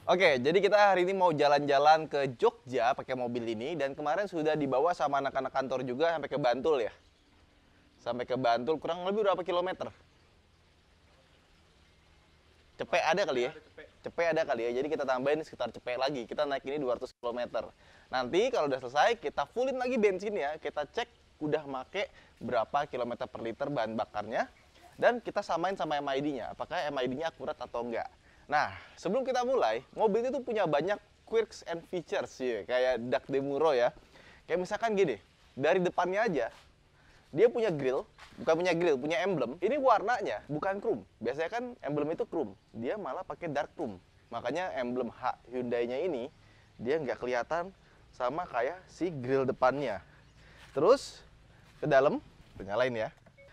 Oke, jadi kita hari ini mau jalan-jalan ke Jogja pakai mobil ini dan kemarin sudah dibawa sama anak-anak kantor juga sampai ke Bantul ya. Sampai ke Bantul kurang lebih berapa kilometer? Cepet ada kali ya? Cepet ada kali ya. Jadi kita tambahin sekitar cepet lagi. Kita naik ini 200 kilometer. Nanti kalau udah selesai kita fullin lagi bensinnya, kita cek udah make berapa kilometer per liter bahan bakarnya dan kita samain sama MID-nya. Apakah MID-nya akurat atau enggak? Nah, sebelum kita mulai, mobil itu punya banyak quirks and features ya, kayak Dak Demuro ya. Kayak misalkan gini, dari depannya aja, dia punya grill, bukan punya grill, punya emblem. Ini warnanya bukan chrome. Biasanya kan emblem itu chrome, dia malah pakai dark chrome. Makanya emblem H Hyundai-nya ini, dia nggak kelihatan sama kayak si grill depannya. Terus, ke dalam, nyalain ya.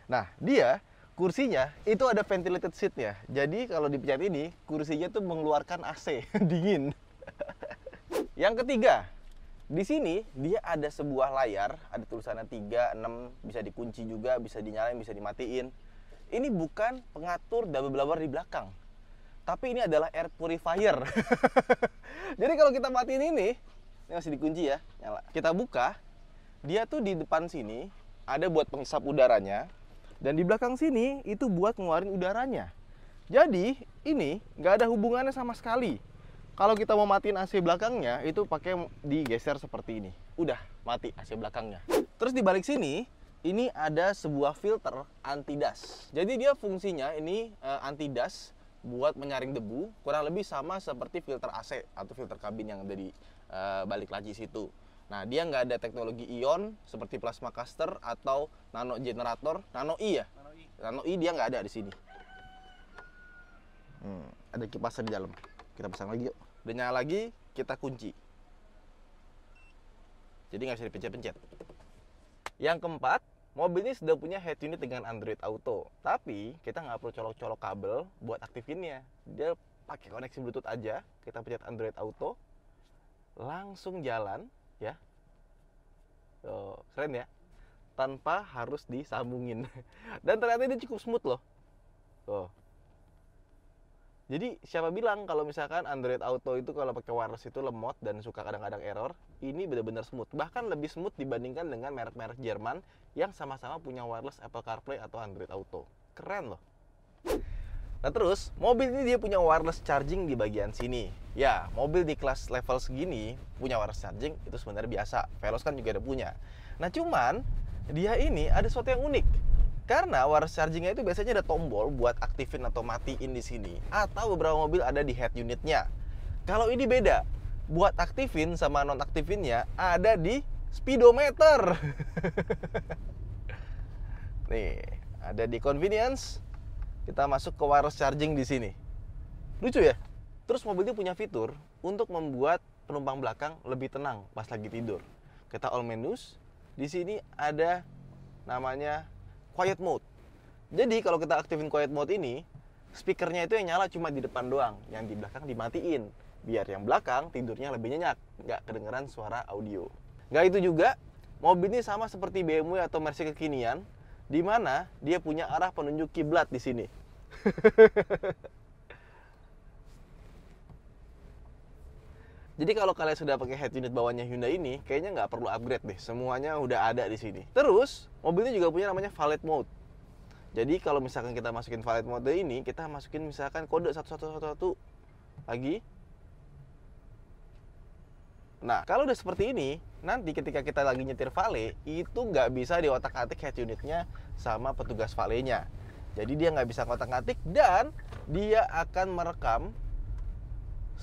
Nah, dia kursinya itu ada ventilated seat-nya. Jadi kalau dipencet ini, kursinya tuh mengeluarkan AC, dingin. Yang ketiga, di sini dia ada sebuah layar, ada tulisannya 3, 6, bisa dikunci juga, bisa dinyalain, bisa dimatiin. Ini bukan pengatur double blower di belakang, tapi ini adalah air purifier. Jadi kalau kita matiin ini masih dikunci ya, nyala. Kita buka, dia tuh di depan sini ada buat penghisap udaranya. Dan di belakang sini itu buat ngeluarin udaranya. Jadi ini nggak ada hubungannya sama sekali. Kalau kita mau matiin AC belakangnya itu pakai digeser seperti ini. Udah mati AC belakangnya. Terus di balik sini ini ada sebuah filter anti dust. Jadi dia fungsinya ini anti dust buat menyaring debu, kurang lebih sama seperti filter AC atau filter kabin yang ada di balik laci situ. Nah, dia nggak ada teknologi ion seperti plasma caster atau nano generator. Nano I ya? Nano I dia nggak ada di sini. Ada kipasnya di dalam. Kita pasang lagi yuk. Udah nyala lagi, kita kunci. Jadi nggak bisa dipencet-pencet. Yang keempat, mobil ini sudah punya head unit dengan Android Auto. Tapi kita nggak perlu colok-colok kabel buat aktifinnya. Dia pakai koneksi Bluetooth aja. Kita pencet Android Auto, langsung jalan. Ya, tuh, keren ya, tanpa harus disambungin. Dan ternyata ini cukup smooth loh. Tuh. Jadi siapa bilang kalau misalkan Android Auto itu kalau pakai wireless itu lemot dan suka kadang-kadang error? Ini benar-benar smooth. Bahkan lebih smooth dibandingkan dengan merek-merek Jerman yang sama-sama punya wireless Apple CarPlay atau Android Auto. Keren loh. Nah terus, mobil ini dia punya wireless charging di bagian sini. Ya, mobil di kelas level segini punya wireless charging itu sebenarnya biasa. Veloz kan juga ada punya. Nah cuman, dia ini ada sesuatu yang unik. Karena wireless chargingnya itu biasanya ada tombol buat aktifin atau matiin di sini. Atau beberapa mobil ada di head unitnya. Kalau ini beda. Buat aktifin sama non-aktifinnya ada di speedometer. Nih, ada di convenience. Kita masuk ke wireless charging di sini. Lucu ya? Terus mobil ini punya fitur untuk membuat penumpang belakang lebih tenang pas lagi tidur. Kita all menus. Di sini ada namanya quiet mode. Jadi kalau kita aktifin quiet mode ini, speakernya itu yang nyala cuma di depan doang, yang di belakang dimatiin. Biar yang belakang tidurnya lebih nyenyak, nggak kedengeran suara audio. Nggak itu juga, mobil ini sama seperti BMW atau Mercy kekinian, di mana dia punya arah penunjuk kiblat di sini. Jadi kalau kalian sudah pakai head unit bawahnya Hyundai ini, kayaknya nggak perlu upgrade deh. Semuanya udah ada di sini. Terus, mobilnya juga punya namanya valet mode. Jadi kalau misalkan kita masukin valet mode ini, kita masukin misalkan kode 1111 lagi. Nah, kalau udah seperti ini, nanti ketika kita lagi nyetir valet, itu nggak bisa diotak-atik head unitnya sama petugas valetnya. Jadi dia nggak bisa ngotak-ngatik dan dia akan merekam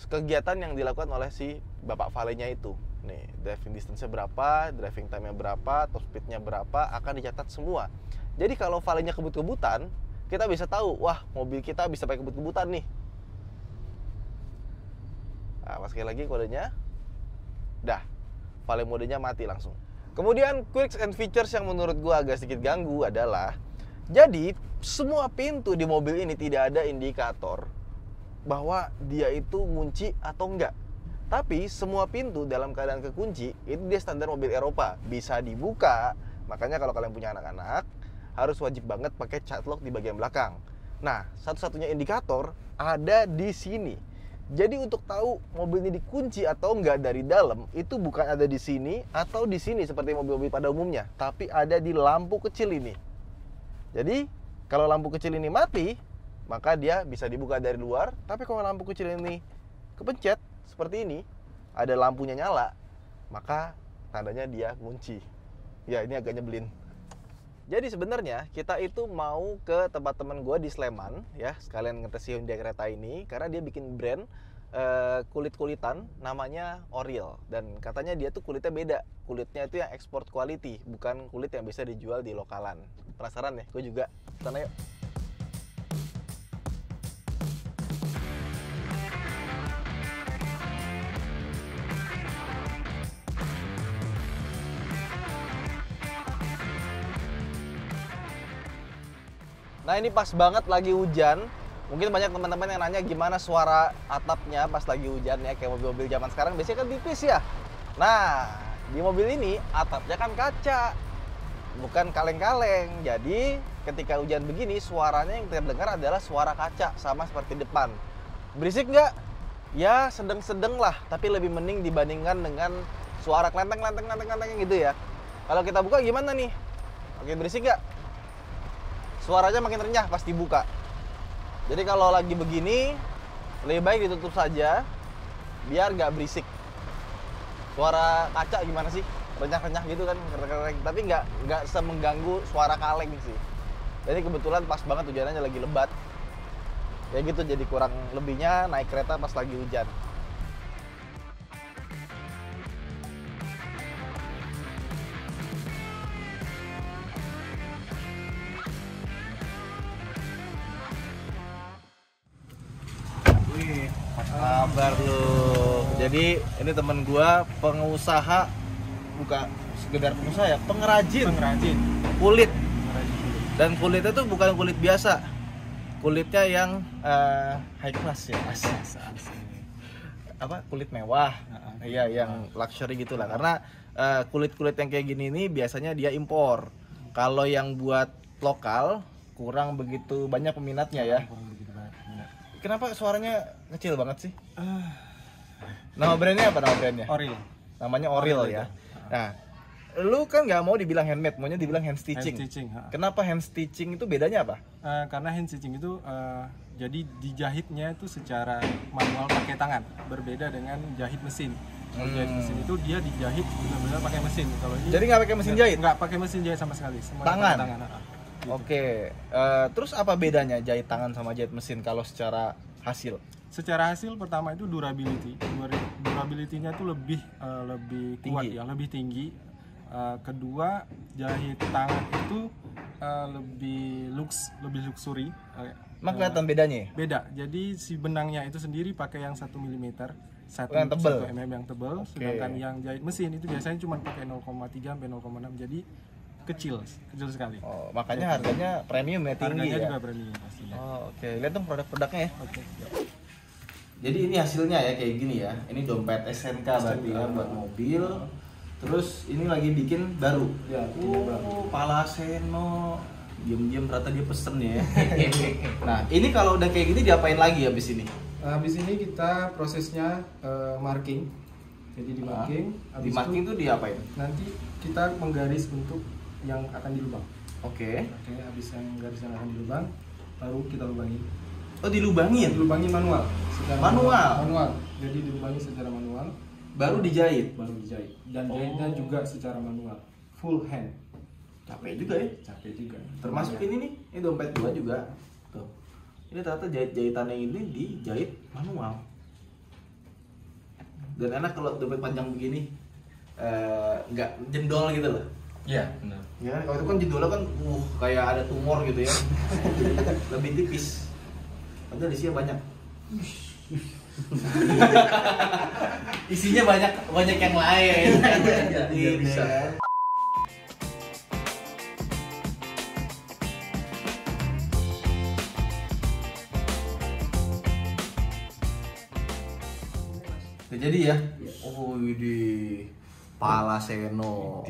kegiatan yang dilakukan oleh si bapak valetnya itu. Nih, driving distance-nya berapa, driving time-nya berapa, top speed-nya berapa, akan dicatat semua. Jadi kalau valetnya kebut-kebutan, kita bisa tahu, wah mobil kita bisa pakai kebut-kebutan nih. Nah, sekali lagi kodenya. Dah, valet modenya mati langsung. Kemudian quirks and features yang menurut gua agak sedikit ganggu adalah, jadi semua pintu di mobil ini tidak ada indikator bahwa dia itu ngunci atau enggak. Tapi semua pintu dalam keadaan kekunci itu dia standar mobil Eropa, bisa dibuka. Makanya kalau kalian punya anak-anak harus wajib banget pakai child lock di bagian belakang. Nah, satu-satunya indikator ada di sini. Jadi untuk tahu mobil ini dikunci atau enggak dari dalam, itu bukan ada di sini atau di sini seperti mobil-mobil pada umumnya, tapi ada di lampu kecil ini. Jadi kalau lampu kecil ini mati, maka dia bisa dibuka dari luar. Tapi kalau lampu kecil ini kepencet seperti ini, ada lampunya nyala, maka tandanya dia kunci. Ya, ini agak nyebelin. Jadi sebenarnya kita itu mau ke tempat teman gue di Sleman ya, sekalian ngetes Hyundai Creta ini karena dia bikin brand kulit-kulitan namanya Oriel, dan katanya dia tuh kulitnya beda. Kulitnya itu yang export quality, bukan kulit yang bisa dijual di lokalan. Penasaran ya? Gue juga. Sana yuk. Nah ini pas banget lagi hujan. Mungkin banyak teman-teman yang nanya gimana suara atapnya pas lagi hujan ya. Kayak mobil-mobil zaman sekarang biasanya kan tipis ya. Nah di mobil ini atapnya kan kaca, bukan kaleng-kaleng. Jadi ketika hujan begini suaranya yang terdengar adalah suara kaca, sama seperti depan. Berisik nggak? Ya sedang-sedang lah, tapi lebih mending dibandingkan dengan suara klenteng-klenteng gitu ya. Kalau kita buka gimana nih? Oke, berisik nggak? Suaranya makin renyah pas dibuka. Jadi kalau lagi begini lebih baik ditutup saja biar nggak berisik. Suara kaca gimana sih? Renyah-renyah gitu kan, tapi nggak semengganggu suara kaleng sih. Jadi kebetulan pas banget hujannya lagi lebat. Ya gitu, jadi kurang lebihnya naik kereta pas lagi hujan. Kabar lu. Jadi ini temen gua pengusaha, bukan sekedar pengusaha ya, pengrajin kulit. Dan kulitnya tuh bukan kulit biasa. Kulitnya yang high class ya, apa, kulit mewah. Iya, yang luxury gitulah. Karena kulit-kulit yang kayak gini nih biasanya dia impor. Kalau yang buat lokal kurang begitu banyak peminatnya ya. Kenapa suaranya kecil banget sih? Nama brandnya apa nama brandnya? Oriel. Namanya Oriel ya. Nah, lu kan nggak mau dibilang handmade, maunya dibilang hand stitching. Kenapa hand stitching itu bedanya apa? Karena hand stitching itu jadi dijahitnya itu secara manual pakai tangan, berbeda dengan jahit mesin. Kalau jahit mesin itu dia dijahit benar-benar pakai mesin. Kalau ini jadi nggak pakai mesin jahit? Nggak pakai mesin jahit sama sekali. Semua tangan. Tangan. Gitu. Oke. Terus apa bedanya jahit tangan sama jahit mesin kalau secara hasil? Secara hasil pertama itu durability. Durability-nya itu lebih kuat ya, lebih tinggi. Kedua, jahit tangan itu lebih luxury. Emang kelihatan bedanya ya? Beda. Jadi si benangnya itu sendiri pakai yang 1 mm, 1 mm yang tebal. Sedangkan yang jahit mesin itu biasanya cuma pakai 0,3 sampai 0,6. Jadi kecil sekali. Oh, makanya harganya premium ya, tinggi. Harganya ya? juga premium pastinya. Oh, oke. Lihat dong produk-produknya ya. Oke. Jadi ini hasilnya ya kayak gini ya. Ini dompet SNK berarti ya buat mobil. Terus ini lagi bikin baru. Ya, baru. Palaseno. Diam-diam ternyata dia pesen ya. Nah, ini kalau udah kayak gini diapain lagi habis ini? Habis ini kita prosesnya marking. Jadi di marking. Di marking itu diapain? Nanti kita menggaris untuk yang akan dilubang. Oke. Habis yang garis yang akan dilubang, baru kita lubangi. Oh, dilubangin? Dilubangi manual. Manual. Jadi dilubangi secara manual. Baru dijahit. Dan jahitnya juga secara manual. Full hand. Capek juga ya? Capek juga. Termasuk ini nih, ini dompet gua juga. Tuh. Ini ternyata jahitannya ini dijahit manual. Dan enak kalau dompet panjang begini, nggak jendol gitu loh. Iya, benar. Ya, kalau itu kan jendolnya kan kayak ada tumor gitu ya. Lebih tipis. Padahal isinya banyak. Isinya banyak yang lain. Jadi bisa. Jadi ya. Oh, ini Palaseno.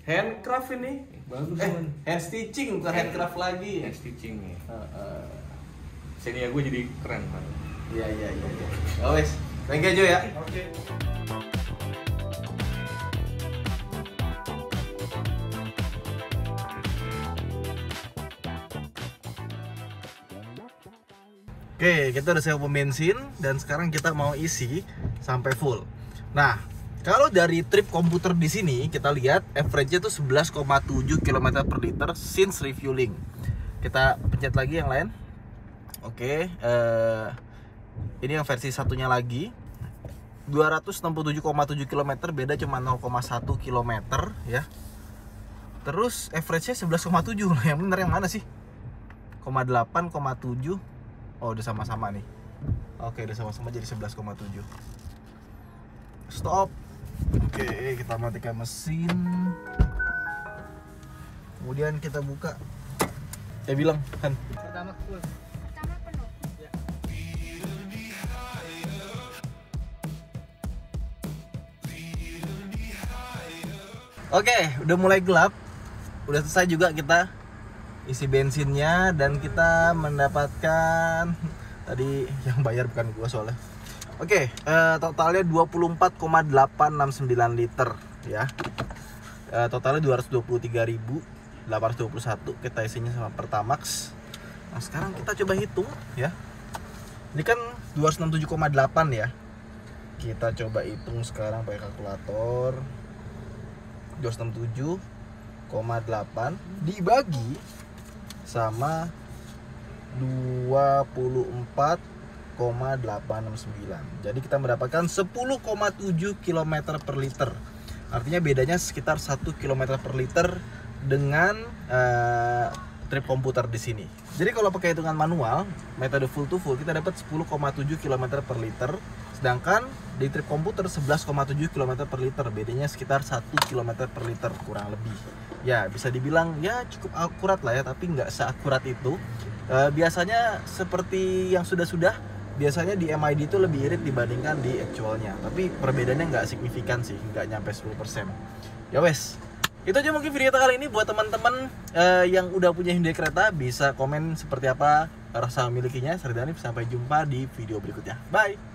Handcraft ini. Bagus. Hand stitching bukan handcraft lagi. Hand stitching nih. Seni gue jadi keren kan. Iya. Oh wes, thank you Jo ya. Oke. Oke, kita udah sewa pom bensin dan sekarang kita mau isi sampai full. Nah, kalau dari trip komputer di sini kita lihat average-nya tuh 11,7 km per liter since refueling. Kita pencet lagi yang lain. Oke, ini yang versi satunya lagi. 267,7 km, beda cuma 0,1 km ya. Terus average-nya 11,7. Yang bener yang mana sih? 0,8,7. Oh, udah sama-sama nih. Oke, udah sama-sama jadi 11,7. Stop. Oke, kita matikan mesin. Kemudian kita buka. Bilang kan. Pertama full. Pertama penuh. Ya. Oke, udah mulai gelap. Udah selesai juga kita isi bensinnya dan kita mendapatkan tadi yang bayar bukan gua soalnya. Oke, totalnya 24,869 liter ya. Totalnya 223.821 kita isinya sama Pertamax. Nah, sekarang kita coba hitung ya. Ini kan 267,8 ya. Kita coba hitung sekarang pakai kalkulator. 267,8 dibagi sama 24,869. Jadi kita mendapatkan 10,7 km per liter. Artinya bedanya sekitar 1 km per liter dengan trip komputer di sini. Jadi kalau pakai hitungan manual, metode full to full kita dapat 10,7 km per liter. Sedangkan di trip komputer 11,7 km per liter, bedanya sekitar 1 km per liter kurang lebih. Ya bisa dibilang ya cukup akurat lah ya, tapi nggak seakurat itu. Biasanya seperti yang sudah-sudah, biasanya di MID itu lebih irit dibandingkan di actualnya. Tapi perbedaannya nggak signifikan sih, nggak nyampe 10%. Ya wes, itu aja mungkin video kita kali ini. Buat teman-teman yang udah punya Hyundai Creta, bisa komen seperti apa rasa memilikinya. Saya Danif, sampai jumpa di video berikutnya. Bye!